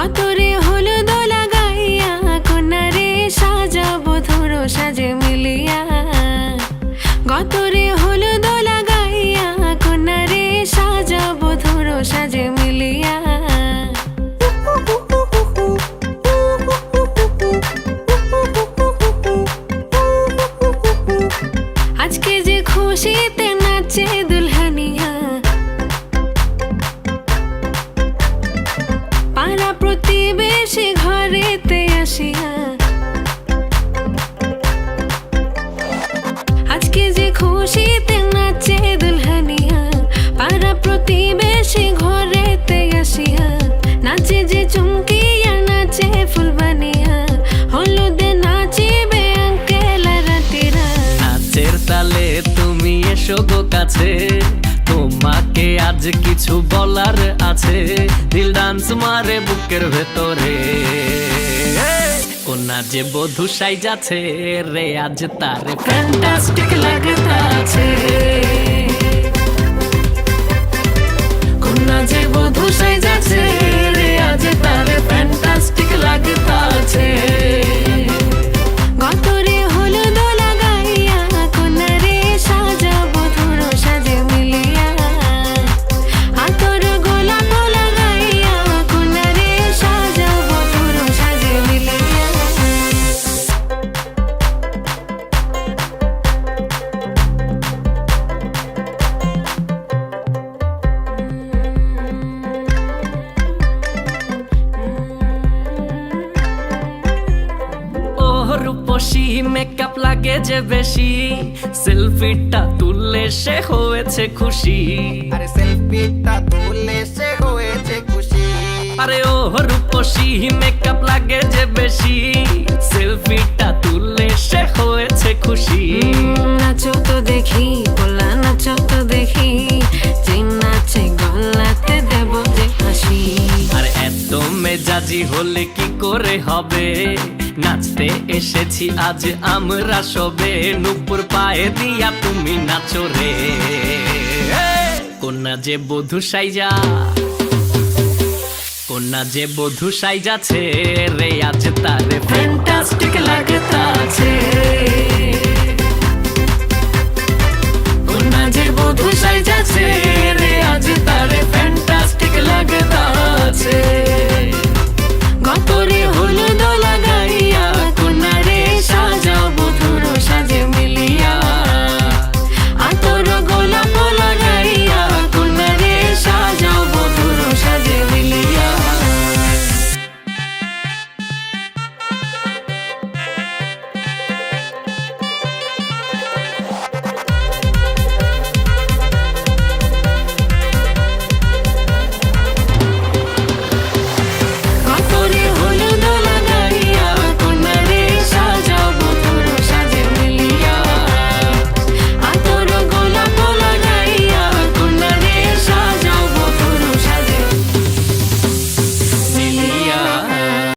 গতরে হলুদ লাগাইয়া কন্যারে সাজাবো ধরো সাজে মিলিয়া। গতরে হলুদ লাগাইয়া কন্যারে সাজাবো ধরো সাজে মিলিয়া। আজকে যে খুশিতে নাচে দুলহানিয়া, পাড়া প্রতিবেশী ঘরেতে আসিয়া। আজকে যে খুশিতে নাচে দুলহানিয়া, পাড়া প্রতিবেশী ঘরেতে আসিয়া। নাচে যে চুমকিয়া নাচে ফুলবানিয়া, হলুদে নাচিবে আঙ্কেল রাতিরা। নাচের তালে তুমি এসো গো কাছে, তোমাকে আজ কিছু বলার আছে। দিল ডান্স মারে বুকের ভেতরে, কোনা যে বধূ সাইজাছে রে আজ তারে ফ্যান্টাস্টিক লাগতাছে। কোনা যে বধূ সাইজাছে রে আজ তারে ফ্যান্টাস্টিক লাগতাছে। গতরে হলুদ লাগাইয়া কন্যারে সাজাবো ধরো সাজে মিলিয়া। আতর গোলাপ লাগাইয়া কন্যারে সাজাবো ধরো সাজে মিলিয়া। রূপসী মেকআপ লাগে যে বেশি, সেলফিটা তুললে সে হয়েছে খুশি। আরে সেলফিটা তুললে সে হয়েছে খুশি। আরে ও রূপসী মেকআপ লাগে যে বেশি, সেলফিটা তুললে সে হয়েছে খুশি। নাচো তো দেখি গোলা, নাচো তো দেখি, যে নাচে গলাতে দেব যে হাসি। আর এত মেজাজি হলে কি করে হবে, নাচতে এসেছি আজ আমরা সবে। নুপুর পায়ে দিয়া তুমি নাচো রে, কোনা যে বধূ সাইজা, কোনা যে বধূ সাইজাছে রে আজ তারে ফ্যান্টাস্টিক লাগতাছে।